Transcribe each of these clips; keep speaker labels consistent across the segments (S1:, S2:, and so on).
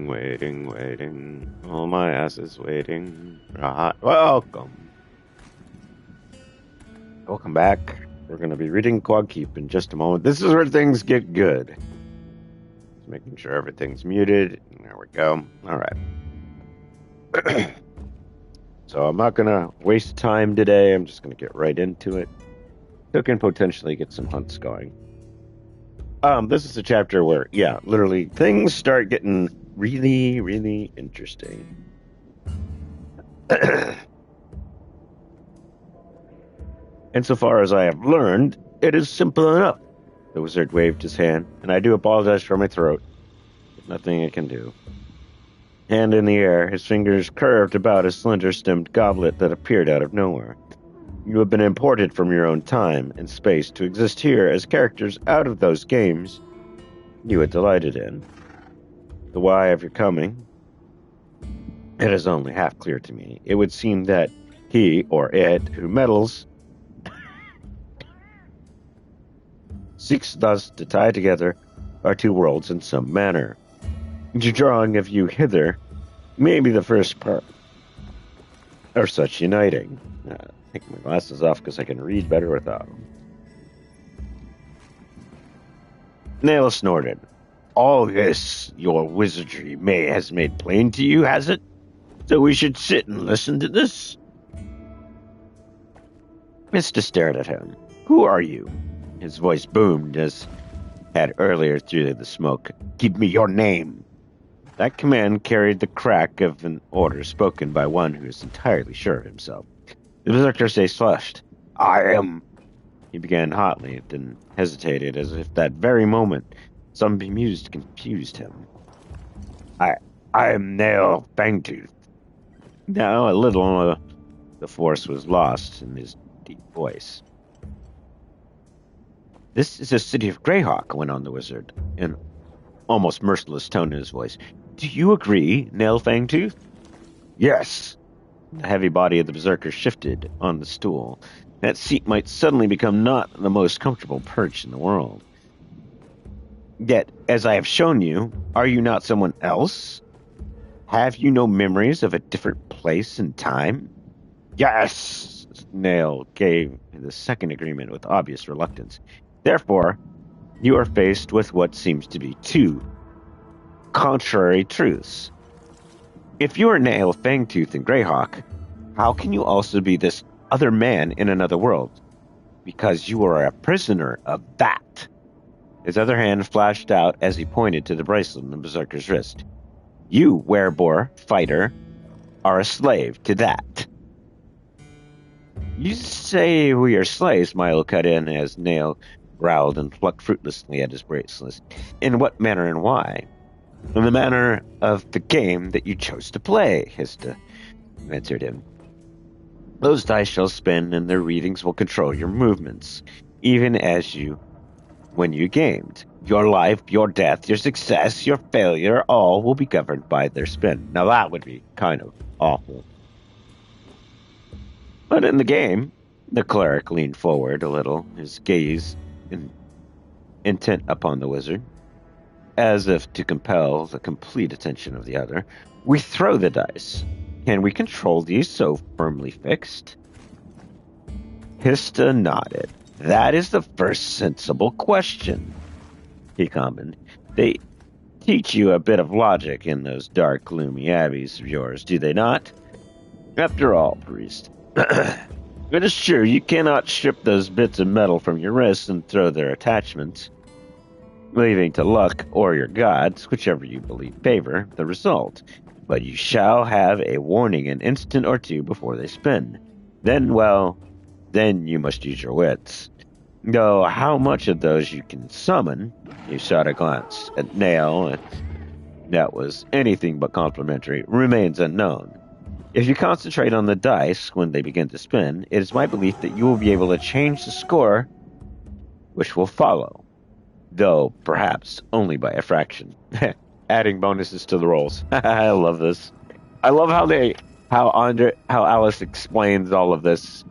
S1: waiting. All my ass is waiting. Welcome. Welcome back. We're going to be reading Quag Keep in just a moment. This is where things get good. Just making sure everything's muted. There we go. All right. So I'm not going to waste time today. I'm just going to get right into it. So can potentially get some hunts going. This is a chapter where, literally things start getting really, really interesting. Insofar as I have learned, it is simple enough. The wizard waved his hand, and I do apologize for my throat. There's nothing I can do. Hand in the air, his fingers curved about a slender-stemmed goblet that appeared out of nowhere. You have been imported from your own time and space to exist here as characters out of those games you had delighted in. The why of your coming, it is only half clear to me. It would seem that he, or it, who meddles, seeks thus to tie together our two worlds in some manner. The drawing of you hither may be the first part of such uniting. Take my glasses off because I can read better without them. Nail snorted. All this your wizardry has made plain to you, has it? So we should sit and listen to this? Mista stared at him. Who are you? His voice boomed as had earlier through the smoke. Give me your name. That command carried the crack of an order spoken by one who is entirely sure of himself. The berserker's face flushed. I am... He began hotly, then hesitated, as if that very moment some bemused confused him. I am Nail Fangtooth. Now a little the force was lost in his deep voice. This is the city of Greyhawk, went on the wizard, an almost merciless tone in his voice. Do you agree, Nail Fangtooth? Yes. The heavy body of the berserker shifted on the stool. That seat might suddenly become not the most comfortable perch in the world. Yet, as I have shown you, are you not someone else? Have you no memories of a different place and time? Yes! Nail gave the second agreement with obvious reluctance. Therefore, you are faced with what seems to be two contrary truths. If you are Nail Fangtooth in Greyhawk, how can you also be this other man in another world? Because you are a prisoner of that. His other hand flashed out as he pointed to the bracelet on the berserker's wrist. You, werebore, fighter, are a slave to that. You say we are slaves, Milo cut in as Nail growled and plucked fruitlessly at his bracelet. In what manner and why? In the manner of the game that you chose to play, Hista answered him. Those dice shall spin and their readings will control your movements, even as when you gamed. Your life, your death, your success, your failure, all will be governed by their spin. Now that would be kind of awful. But in the game, the cleric leaned forward a little, his gaze intent upon the wizard, as if to compel the complete attention of the other. We throw the dice. Can we control these so firmly fixed? Hista nodded. That is the first sensible question, he commented. They teach you a bit of logic in those dark, gloomy abbeys of yours, do they not? After all, priest, it is true you cannot strip those bits of metal from your wrists and throw their attachments, leaving to luck or your gods, whichever you believe favor, the result. But you shall have a warning an instant or two before they spin. Then you must use your wits. Though how much of those you can summon, he shot a glance at Nail, and that was anything but complimentary, remains unknown. If you concentrate on the dice when they begin to spin, it is my belief that you will be able to change the score which will follow, though perhaps only by a fraction. Adding bonuses to the rolls. I love this. I love how Alice explains all of this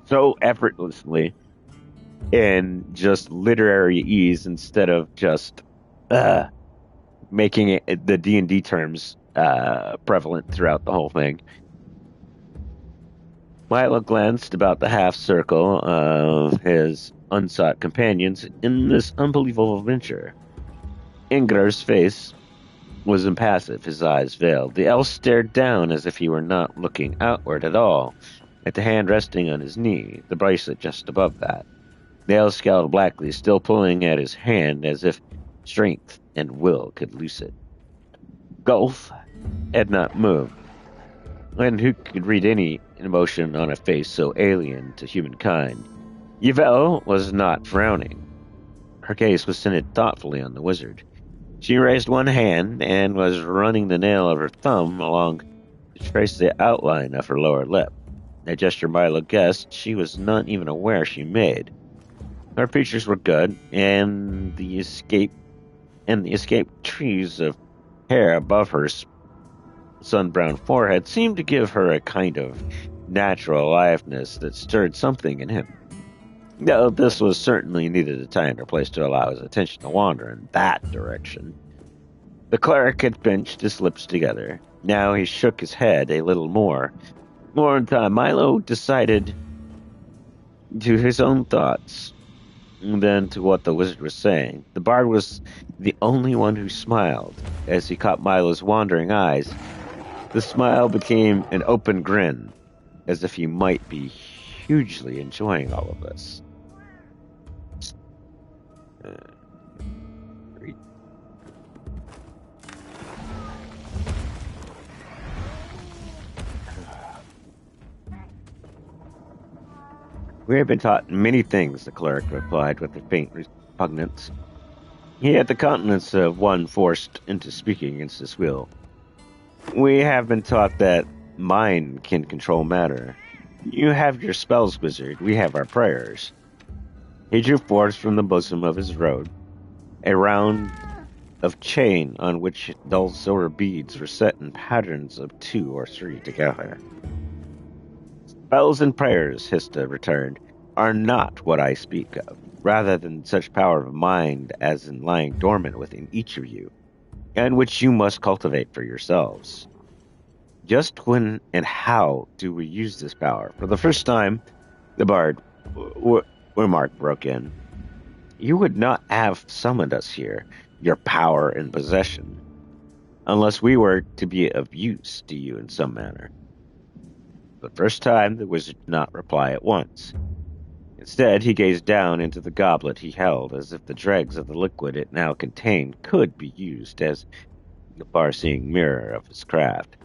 S1: so effortlessly in just literary ease instead of just making it the D&D terms prevalent throughout the whole thing. Milo glanced about the half circle of his unsought companions in this unbelievable venture. Ingrar's face was impassive, his eyes veiled. The elf stared down as if he were not looking outward at all, at the hand resting on his knee, the bracelet just above that. The elf scowled blackly, still pulling at his hand as if strength and will could loose it. Gulf had not moved, and who could read any emotion on a face so alien to humankind? Yvel was not frowning. Her gaze was centered thoughtfully on the wizard. She raised one hand and was running the nail of her thumb along to trace the outline of her lower lip. A gesture Milo guessed she was not even aware she made. Her features were good, and the escaped trees of hair above her sun-browned forehead seemed to give her a kind of natural aliveness that stirred something in him. Though this was certainly neither the time or place to allow his attention to wander in that direction. The cleric had pinched his lips together. Now he shook his head a little more. More in time, Milo decided to his own thoughts than to what the wizard was saying. The bard was the only one who smiled as he caught Milo's wandering eyes. The smile became an open grin, as if he might be hugely enjoying all of this. We have been taught many things, the cleric replied with a faint repugnance. He had the countenance of one forced into speaking against his will. We have been taught that mind can control matter. You have your spells, wizard. We have our prayers. He drew forth from the bosom of his robe a round of chain on which dull silver beads were set in patterns of 2 or 3 together. Spells and prayers, Hista returned, are not what I speak of, rather than such power of mind as in lying dormant within each of you, and which you must cultivate for yourselves. Just when and how do we use this power? For the first time, the bard, Mark broke in. You would not have summoned us here, your power and possession, unless we were to be of use to you in some manner. For the first time, the wizard did not reply at once. Instead, he gazed down into the goblet he held, as if the dregs of the liquid it now contained could be used as the far-seeing mirror of his craft.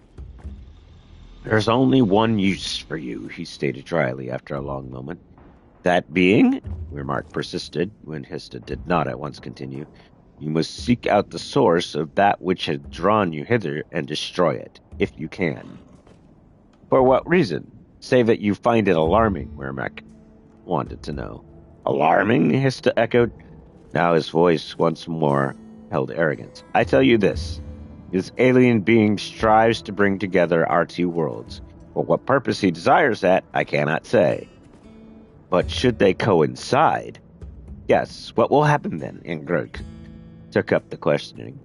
S1: There's only one use for you, he stated dryly after a long moment. That being, Remark persisted, when Hista did not at once continue, you must seek out the source of that which has drawn you hither and destroy it, if you can. For what reason? Say that you find it alarming, Wermack wanted to know. Alarming? Hista echoed. Now his voice once more held arrogance. I tell you this alien being strives to bring together our 2 worlds. For what purpose he desires that, I cannot say. But should they coincide? Yes, what will happen then? Ingrid took up the questioning.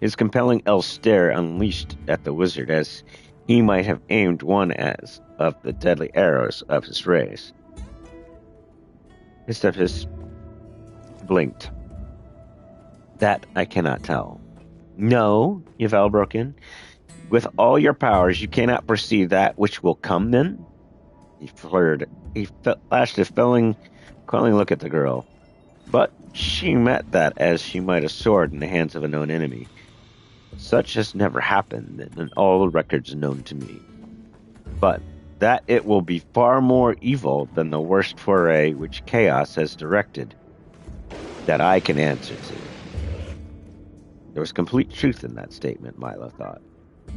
S1: His compelling elf stare unleashed at the wizard as he might have aimed one as of the deadly arrows of his race. His blinked. That I cannot tell. No, Yvel broke in. With all your powers, you cannot foresee that which will come then? He flashed a quelling look at the girl. But she met that as she might a sword in the hands of a known enemy. Such has never happened in all the records known to me. But that it will be far more evil than the worst foray which chaos has directed, that I can answer to. There was complete truth in that statement, Milo thought.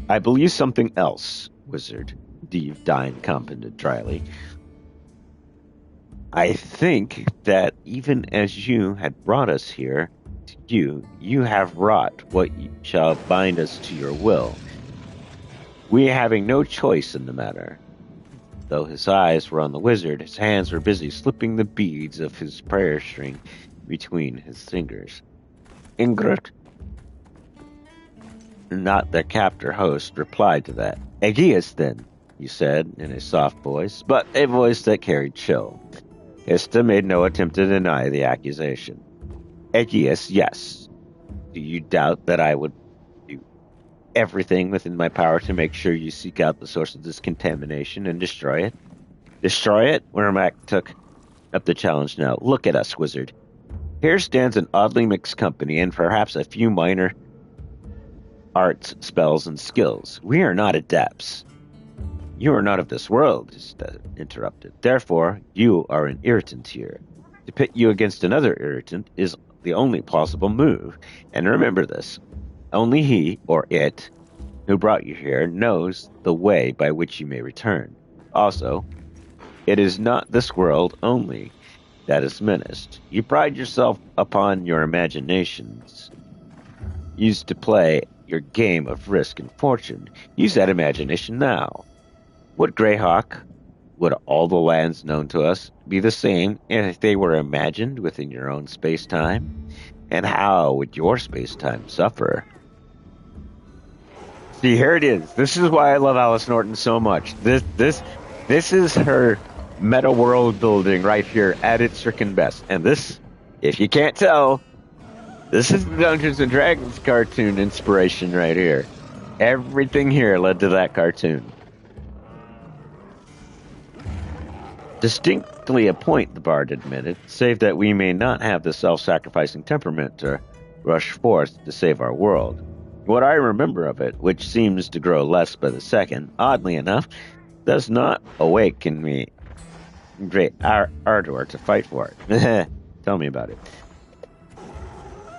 S1: I believe something else, wizard, Deve Dine commented dryly. I think that even as you had brought us here, you have wrought what shall bind us to your will. We having no choice in the matter. Though his eyes were on the wizard, his hands were busy slipping the beads of his prayer string between his fingers. Ingrid, not their captor host, replied to that. Geas, then, he said in a soft voice, but a voice that carried chill. Ista made no attempt to deny the accusation. Geas, yes. Do you doubt that I would do everything within my power to make sure you seek out the source of this contamination and destroy it? Destroy it? Wermac took up the challenge now. Look at us, wizard. Here stands an oddly mixed company and perhaps a few minor arts, spells, and skills. We are not adepts. You are not of this world, interrupted. Therefore, you are an irritant here. To pit you against another irritant is the only possible move. And remember this. Only he, or it, who brought you here knows the way by which you may return. Also, it is not this world only that is menaced. You pride yourself upon your imaginations used to play your game of risk and fortune. Use that imagination now. Would Greyhawk, would all the lands known to us be the same if they were imagined within your own space-time? And how would your space-time suffer? See, here it is. This is why I love Alice Norton so much. This is her meta world building right here at its freaking best. And this, if you can't tell, this is the Dungeons and Dragons cartoon inspiration right here. Everything here led to that cartoon. Distinctly a point, the bard admitted, save that we may not have the self-sacrificing temperament to rush forth to save our world. What I remember of it, which seems to grow less by the second, oddly enough, does not awaken me great ardor to fight for it. Tell me about it.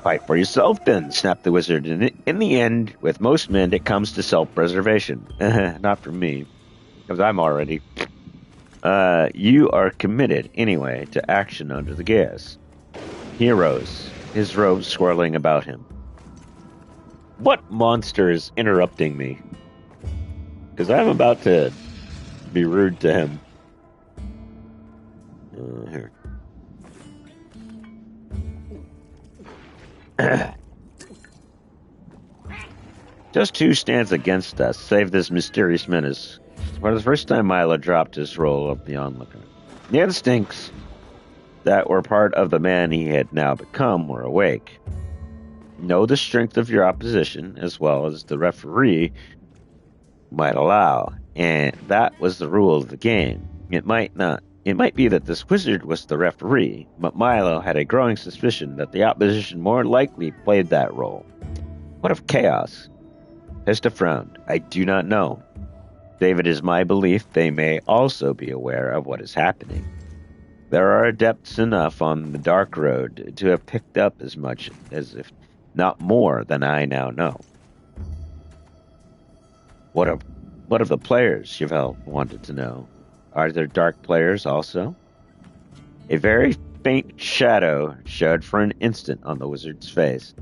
S1: Fight for yourself, then, snapped the wizard. In the end, with most men, it comes to self-preservation. Not for me, because I'm already... you are committed, anyway, to action under the Geas. He arose, his robes swirling about him. What monster is interrupting me? Because I'm about to be rude to him. Here. Just who stands against us, save this mysterious menace? For the first time, Milo dropped his role of the onlooker. The instincts that were part of the man he had now become were awake. Know the strength of your opposition, as well as the referee might allow, and that was the rule of the game. It might be that this wizard was the referee, but Milo had a growing suspicion that the opposition more likely played that role. What of chaos? Hesta frowned. I do not know. Save it is my belief they may also be aware of what is happening. There are adepts enough on the Dark Road to have picked up as much as if not more than I now know. What of the players? Chevelle wanted to know. Are there dark players also? A very faint shadow showed for an instant on the wizard's face.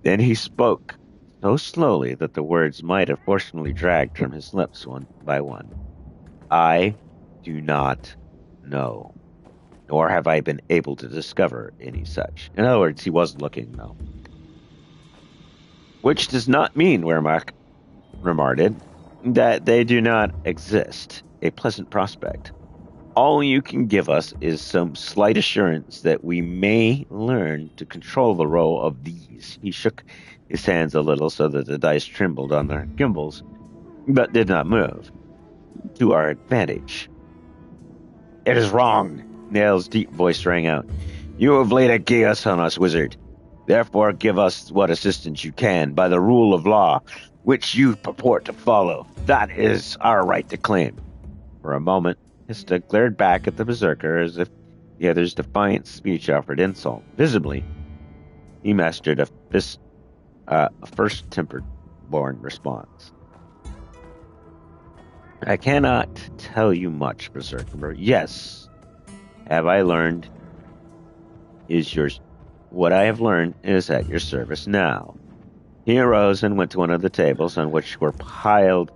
S1: Then he spoke, so slowly that the words might have forcibly dragged from his lips one by one. I do not know, nor have I been able to discover any such. In other words, he wasn't looking, though. Which does not mean, Wehrmacht remarked, that they do not exist. A pleasant prospect. All you can give us is some slight assurance that we may learn to control the role of these. He shook his hands a little so that the dice trembled on their gimbals, but did not move. To our advantage. It is wrong, Nail's deep voice rang out. You have laid a Geas on us, wizard. Therefore give us what assistance you can by the rule of law, which you purport to follow. That is our right to claim. For a moment, Hista glared back at the berserker as if the other's defiant speech offered insult. Visibly, he mastered a first temper-born response. I cannot tell you much, berserker. Yes, have I learned what I have learned is at your service now. He arose and went to one of the tables on which were piled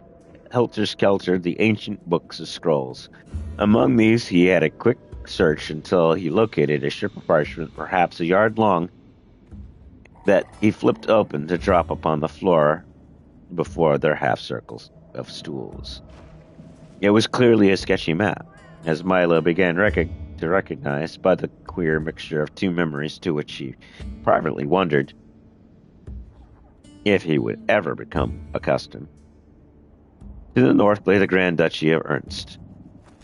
S1: helter-skelter the ancient books of scrolls. Among these he had a quick search until he located a strip of parchment perhaps a yard long that he flipped open to drop upon the floor before their half circles of stools. It was clearly a sketchy map, as Milo began to recognize by the queer mixture of two memories to which he privately wondered if he would ever become accustomed. To the north lay the Grand Duchy of Ernst,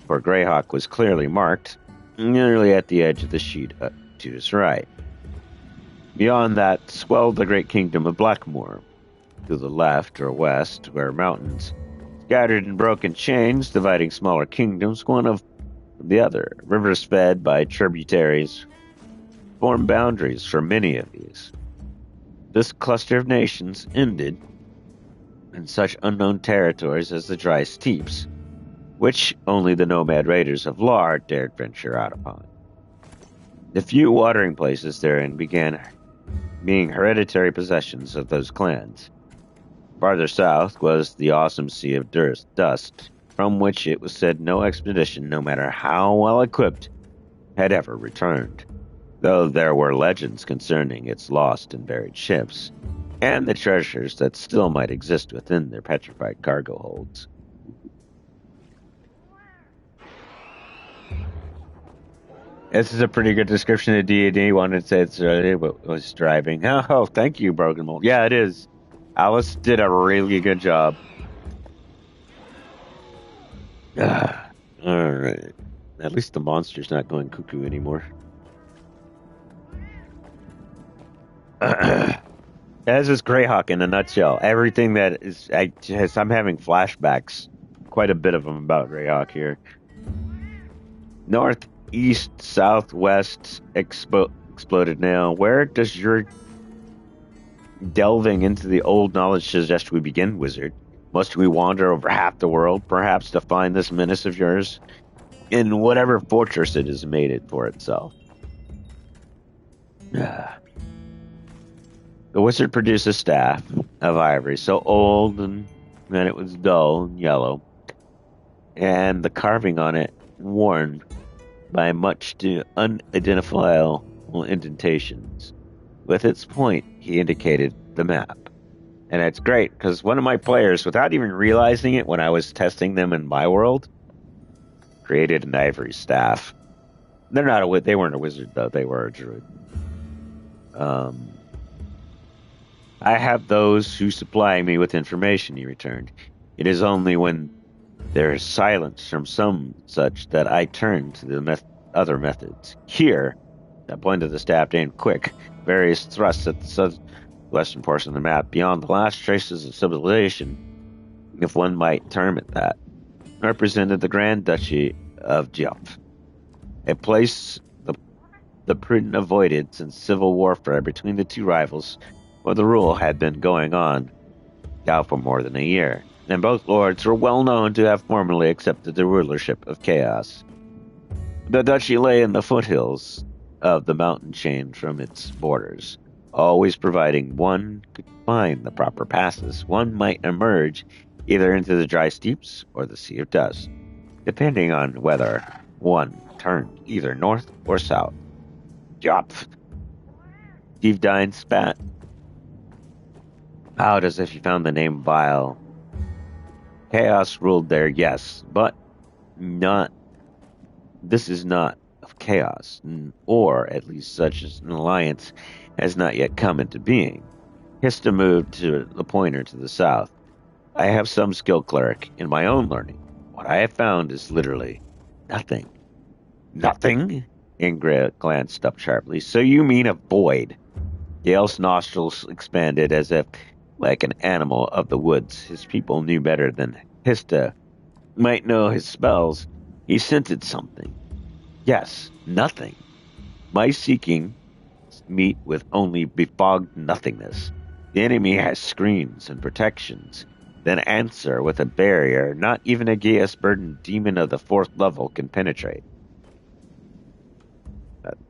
S1: for Greyhawk was clearly marked, nearly at the edge of the sheet to his right. Beyond that swelled the great kingdom of Blackmoor. To the left or west were mountains, scattered in broken chains, dividing smaller kingdoms, one of the other. Rivers fed by tributaries formed boundaries for many of these. This cluster of nations ended in such unknown territories as the dry steppes, which only the nomad raiders of Lar dared venture out upon. The few watering places therein began being hereditary possessions of those clans. Farther south was the awesome Sea of Dust, from which it was said no expedition, no matter how well equipped, had ever returned, though there were legends concerning its lost and buried ships, and the treasures that still might exist within their petrified cargo holds. This is a pretty good description of D&D. Wanted to say it's what was driving. Oh, thank you, Broken Mold. Yeah, it is. Alice did a really good job. Alright. At least the monster's not going cuckoo anymore. As is Greyhawk in a nutshell. Everything that is... I'm having flashbacks. Quite a bit of them about Greyhawk here. North, east, southwest, exploded now. Where does your delving into the old knowledge suggest we begin, wizard? Must we wander over half the world, perhaps, to find this menace of yours in whatever fortress it has made it for itself? The wizard produced a staff of ivory, so old and it was dull and yellow, and the carving on it worn by much to unidentifiable indentations. With its point, he indicated the map. And it's great, because one of my players, without even realizing it when I was testing them in my world, created an ivory staff. They weren't a wizard, though. They were a druid. I have those who supply me with information, he returned. It is only when there is silence from some such that I turn to the other methods. Here, I pointed the staff aimed quick, various thrusts at the southwestern portion of the map, beyond the last traces of civilization, if one might term it that, represented the Grand Duchy of Geas, a place the prudent avoided since civil warfare between the two rivals, where the rule had been going on now for more than a year, and both lords were well known to have formally accepted the rulership of Chaos. The duchy lay in the foothills of the mountain chain from its borders, always providing one could find the proper passes. One might emerge either into the dry steppes or the Sea of Dust, depending on whether one turned either north or south. Jopf. Steve Dine spat out as if he found the name vile. Chaos ruled there, yes, but not. This is not of chaos, or at least such an alliance has not yet come into being. Hista moved to the pointer to the south. I have some skill cleric in my own learning. What I have found is literally nothing. Nothing? Ingrid glanced up sharply. So you mean a void? Gale's nostrils expanded as if like an animal of the woods. His people knew better than Hista might know his spells. He scented something. Yes, nothing. My seeking meet with only befogged nothingness. The enemy has screens and protections, then answer with a barrier not even a Geas-burdened demon of the 4th level can penetrate.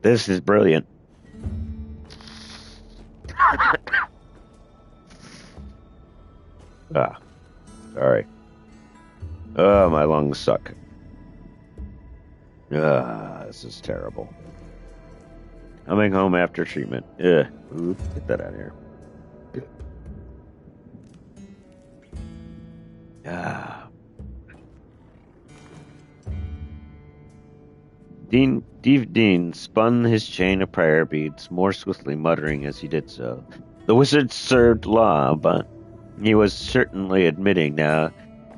S1: This is brilliant. Sorry. Oh, my lungs suck. This is terrible. Coming home after treatment. Get that out of here. Ah. Dean spun his chain of prayer beads more swiftly, muttering as he did so. The wizard served law, but he was certainly admitting now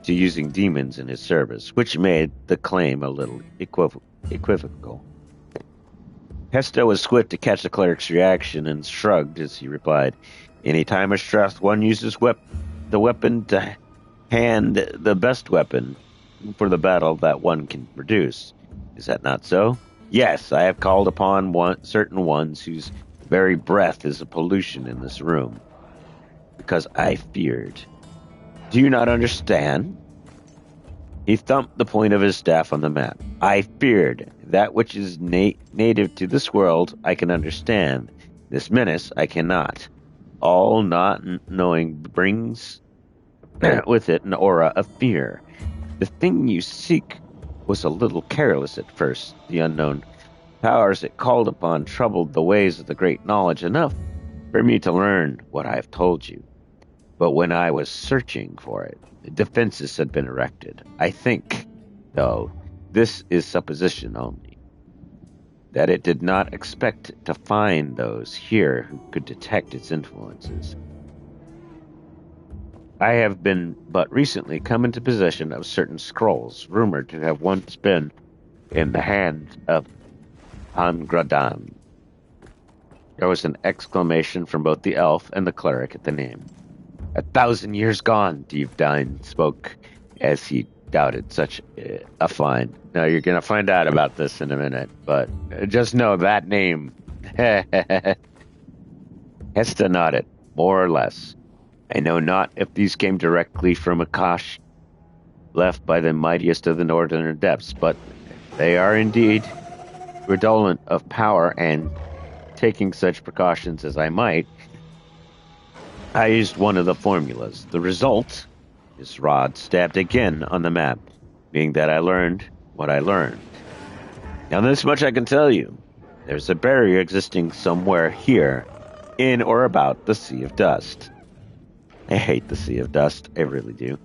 S1: to using demons in his service, which made the claim a little equivocal. Hesta was swift to catch the cleric's reaction and shrugged as he replied, "Any time of stress, one uses the weapon to hand the best weapon for the battle that one can produce. Is that not so? Yes, I have called upon certain ones whose very breath is a pollution in this room, because I feared. Do you not understand?" He thumped the point of his staff on the map. "I feared. That which is native to this world I can understand. This menace I cannot. All not knowing brings with it an aura of fear. The thing you seek was a little careless at first. The unknown powers it called upon troubled the ways of the great knowledge enough for me to learn what I have told you. But when I was searching for it, defenses had been erected. I think, though, this is supposition only, that it did not expect to find those here who could detect its influences. I have been but recently come into possession of certain scrolls, rumored to have once been in the hands of Angradan." There was an exclamation from both the elf and the cleric at the name. "1,000 years gone," Deepdine spoke as he doubted such a find. Now, you're going to find out about this in a minute, but just know that name. Hesta nodded, more or less. "I know not if these came directly from Akash, left by the mightiest of the northern depths, but they are indeed redolent of power, and taking such precautions as I might, I used one of the formulas. The result," his rod stabbed again on the map, "being that I learned what I learned. Now this much I can tell you. There's a barrier existing somewhere here, in or about the Sea of Dust." I hate the Sea of Dust. I really do.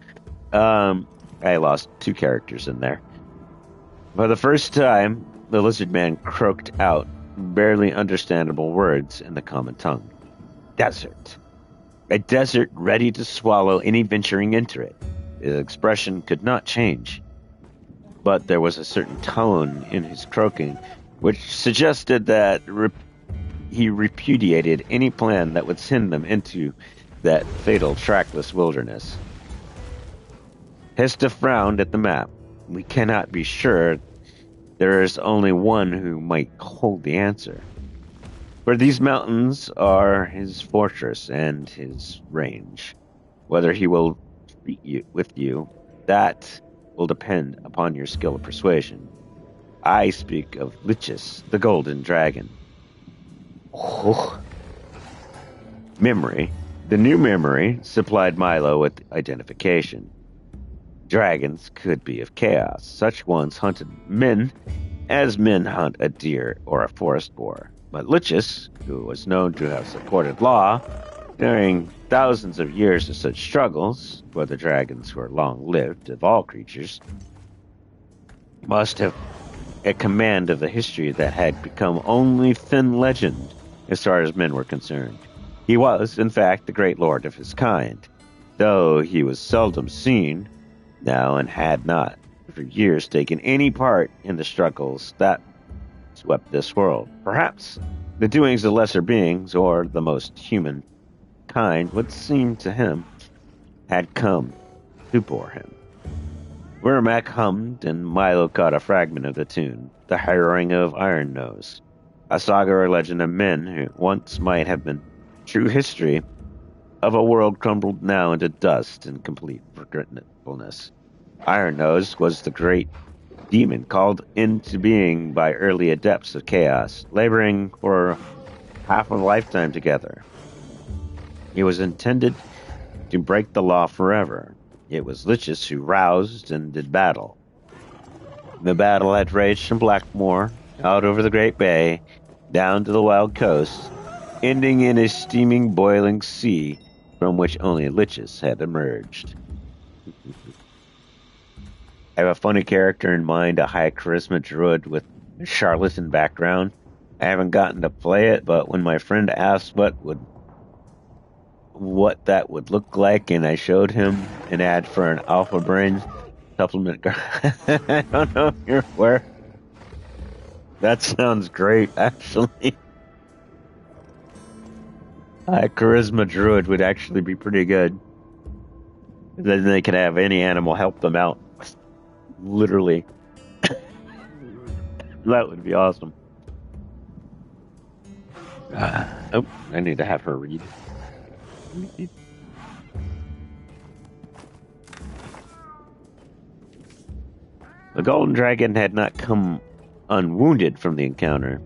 S1: I lost 2 characters in there. For the first time, the lizard man croaked out barely understandable words in the common tongue. "Desert. A desert ready to swallow any venturing into it." His expression could not change, but there was a certain tone in his croaking which suggested that he repudiated any plan that would send them into that fatal trackless wilderness. Hesta frowned at the map. "We cannot be sure. There is only one who might hold the answer. For these mountains are his fortress and his range. Whether he will treat with you, that will depend upon your skill of persuasion. I speak of Lichis, the golden dragon." Oh. Memory. The new memory supplied Milo with identification. Dragons could be of chaos. Such ones hunted men as men hunt a deer or a forest boar. But Lichis, who was known to have supported law during thousands of years of such struggles, for the dragons were long-lived of all creatures, must have a command of the history that had become only thin legend as far as men were concerned. He was, in fact, the great lord of his kind, though he was seldom seen now and had not for years taken any part in the struggles that swept this world. Perhaps the doings of lesser beings, or the most human kind, would seem to him, had come to bore him. Wermac hummed, and Milo caught a fragment of the tune, the harrowing of Iron Nose, a saga or legend of men who once might have been true history of a world crumbled now into dust and complete forgetfulness. Iron Nose was the great demon called into being by early adepts of chaos, laboring for half a lifetime together. He was intended to break the law forever. It was Lichis who roused and did battle. The battle had raged from Blackmoor, out over the Great Bay, down to the wild coast, ending in a steaming, boiling sea from which only Lichis had emerged. I have a funny character in mind, a high charisma druid with a charlatan background. I haven't gotten to play it, but when my friend asked what that would look like, and I showed him an ad for an Alpha Brain supplement. I don't know if you're aware. That sounds great, actually. A charisma druid would actually be pretty good. Then they could have any animal help them out. Literally. That would be awesome. Oh, I need to have her read. The golden dragon had not come unwounded from the encounter.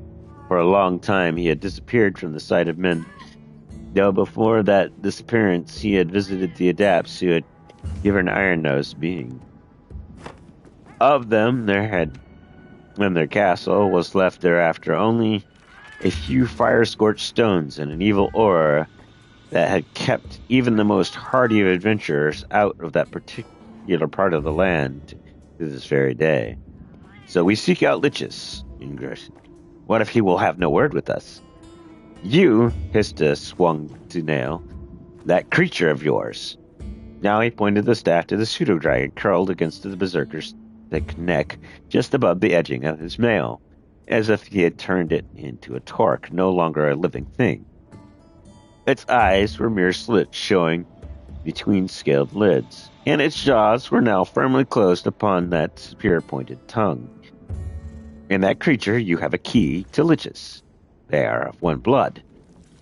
S1: For a long time he had disappeared from the sight of men. Though before that disappearance he had visited the adepts who had given Iron Nose being. Of them there had, when their castle was left thereafter, only a few fire-scorched stones and an evil aura that had kept even the most hardy of adventurers out of that particular part of the land to this very day. So we seek out Lichus, Ingrid. What if he will have no word with us? You, Hista swung to nail, that creature of yours. Now he pointed the staff to the pseudo-dragon curled against the berserker's thick neck, just above the edging of his mail, as if he had turned it into a torque, no longer a living thing. Its eyes were mere slits showing between scaled lids, and its jaws were now firmly closed upon that spear-pointed tongue. In that creature you have a key to Lichus. They are of one blood,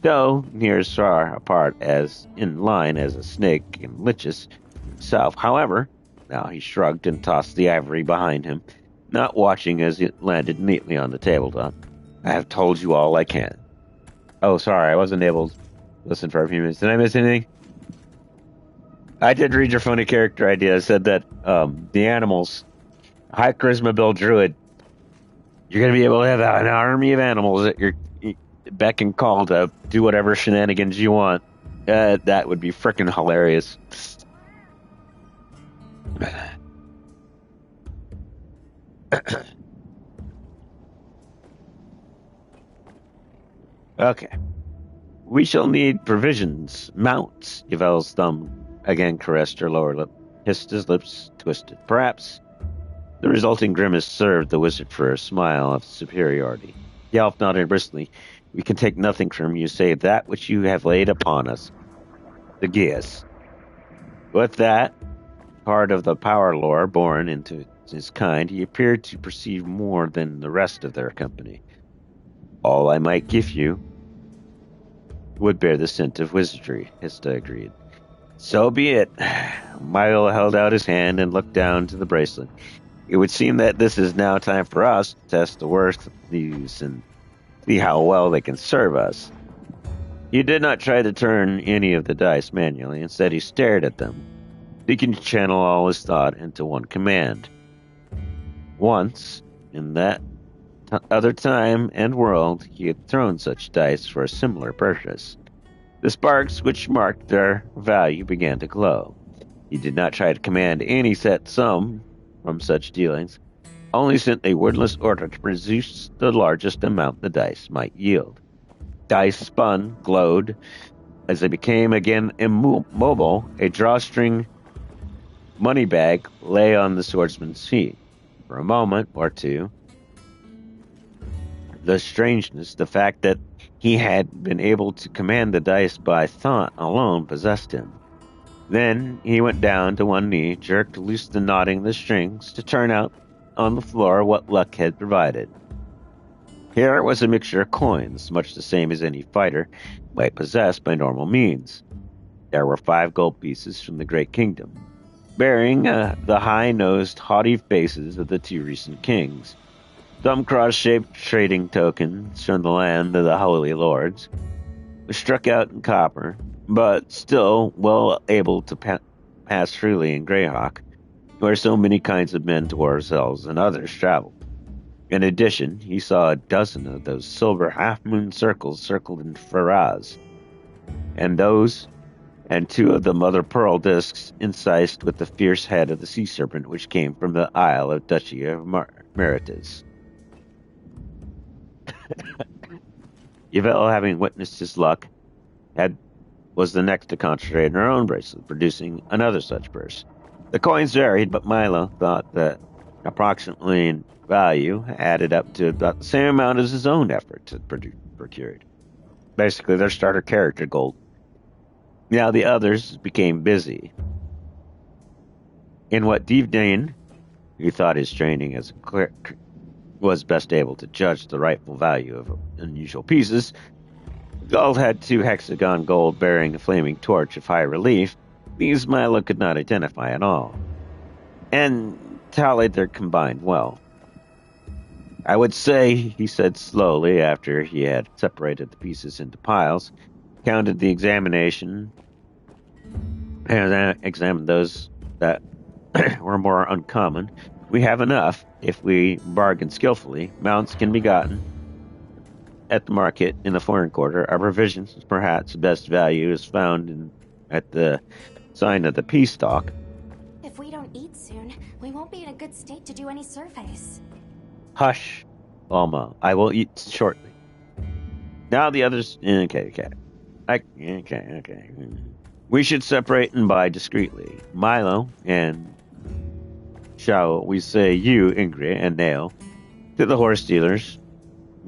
S1: though near as far apart as in line as a snake and Lichus himself. However, now he shrugged and tossed the ivory behind him, not watching as it landed neatly on the tabletop. I have told you all I can. Oh, sorry, I wasn't able to listen for a few minutes. Did I miss anything? I did read your funny character idea. I said that the animals, high charisma build druid, you're going to be able to have an army of animals at your beck and call to do whatever shenanigans you want. That would be frickin' hilarious. Okay. We shall need provisions, mounts. Yvel's thumb again caressed her lower lip, hissed his lips, twisted. Perhaps the resulting grimace served the wizard for a smile of superiority. The elf nodded briskly. We can take nothing from you save that which you have laid upon us. The Geas. With that part of the power lore born into his kind, he appeared to perceive more than the rest of their company. All I might give you would bear the scent of wizardry, Hista agreed. So be it. Milo held out his hand and looked down to the bracelet. It would seem that this is now time for us to test the worth of these and see how well they can serve us. He did not try to turn any of the dice manually. Instead, he stared at them, seeking to channel all his thought into one command. Once, in that other time and world, he had thrown such dice for a similar purpose. The sparks which marked their value began to glow. He did not try to command any set sum from such dealings, only sent a wordless order to produce the largest amount the dice might yield. Dice spun, glowed. As they became again immobile, a drawstring money bag lay on the swordsman's feet. For a moment or two, the strangeness, the fact that he had been able to command the dice by thought alone, possessed him. Then he went down to one knee, jerked loose the knotting the strings to turn out on the floor what luck had provided. Here was a mixture of coins, much the same as any fighter might possess by normal means. There were 5 gold pieces from the Great Kingdom, bearing the high-nosed, haughty faces of the 2 recent kings. Some cross-shaped trading tokens from the land of the Holy Lords were struck out in copper, but still well able to pass freely in Greyhawk, where so many kinds of men, dwarves, elves, and others traveled. In addition, he saw a dozen of those silver half-moon circles circled in Faraz, and those and two of the mother pearl discs incised with the fierce head of the sea serpent which came from the Isle of Duchy of Meritus. Yvel, having witnessed his luck, was the next to concentrate on her own bracelet, producing another such purse. The coins varied, but Milo thought that approximately in value added up to about the same amount as his own effort to procure it. Basically, their starter character gold. Now the others became busy. In what Divdane, who thought his training as a clerk was best able to judge the rightful value of unusual pieces, Guld had 2 hexagon gold bearing a flaming torch of high relief. These Milo could not identify at all, and tallied their combined wealth. I would say, he said slowly after he had separated the pieces into piles, counted the examination, and examined those that were more uncommon. We have enough. If we bargain skillfully, mounts can be gotten at the market in the foreign quarter. Our provisions, perhaps best value, is found at the sign of the peace talk.
S2: If we don't eat soon, we won't be in a good state to do any surveys.
S1: Hush, Alma. I will eat shortly. Now the others... Okay. We should separate and buy discreetly. Milo and... shall we say you, Ingrid, and Nail, to the horse dealers,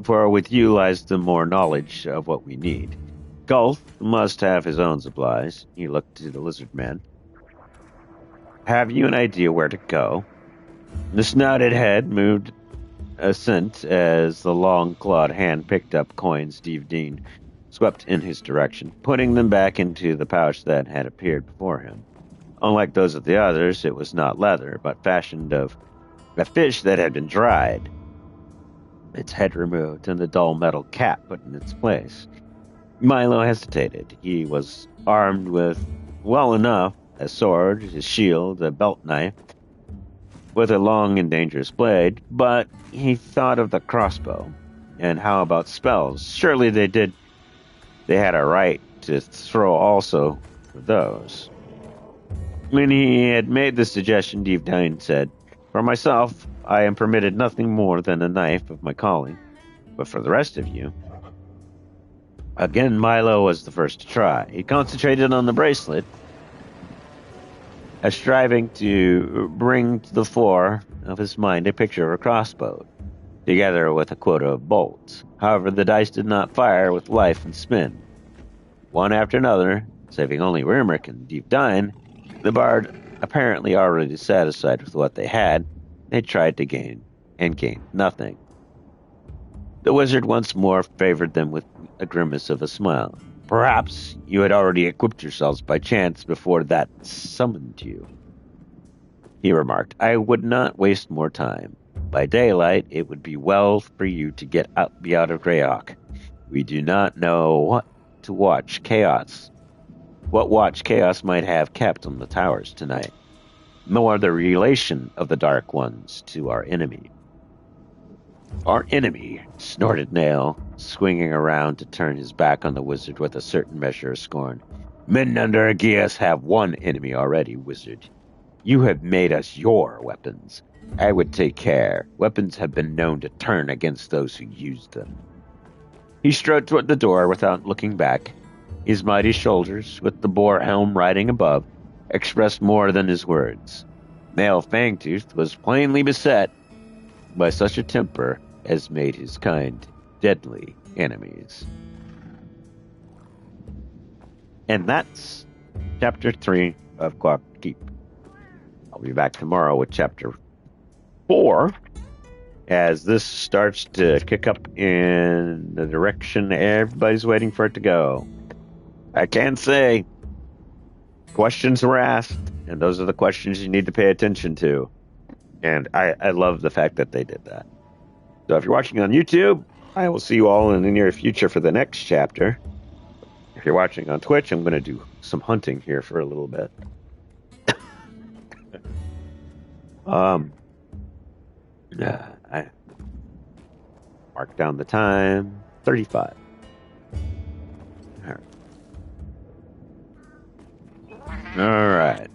S1: for with you lies the more knowledge of what we need. Gulf must have his own supplies. He looked to the lizard man. Have you an idea where to go? The snouted head moved assent as the long-clawed hand picked up coins Steve Dean swept in his direction, putting them back into the pouch that had appeared before him. Unlike those of the others, it was not leather, but fashioned of a fish that had been dried. Its head removed and the dull metal cap put in its place. Milo hesitated. He was armed with, well enough, a sword, a shield, a belt knife, with a long and dangerous blade, but he thought of the crossbow. And how about spells? Surely they had a right to throw also for those. When he had made the suggestion, Divdine said, "For myself, I am permitted nothing more than a knife of my calling. But for the rest of you..." Again, Milo was the first to try. He concentrated on the bracelet, striving to bring to the fore of his mind a picture of a crossbow, together with a quota of bolts. However, the dice did not fire with life and spin. One after another, saving only Rimrick and Divdine, the bard, apparently already satisfied with what they had, they tried to gain, and gained nothing. The wizard once more favored them with a grimace of a smile. "Perhaps you had already equipped yourselves by chance before that summoned you," he remarked. "I would not waste more time. By daylight, it would be well for you to be out of Greyhawk. We do not know what watch Chaos might have kept on the towers tonight, nor the relation of the Dark Ones to our enemy." "Our enemy," snorted Nail, swinging around to turn his back on the wizard with a certain measure of scorn. "Men under Geas have one enemy already, wizard. You have made us your weapons. I would take care. Weapons have been known to turn against those who use them." He strode toward the door without looking back. His mighty shoulders, with the boar helm riding above, expressed more than his words. Nail Fangtooth was plainly beset by such a temper as made his kind deadly enemies. And that's Chapter 3 of Quag Keep. I'll be back tomorrow with Chapter 4, as this starts to kick up in the direction everybody's waiting for it to go. I can say questions were asked, and those are the questions you need to pay attention to. And I love the fact that they did that. So if you're watching on YouTube, I will see you all in the near future for the next chapter. If you're watching on Twitch, I'm going to do some hunting here for a little bit. I mark down the time, 35. All right. All right.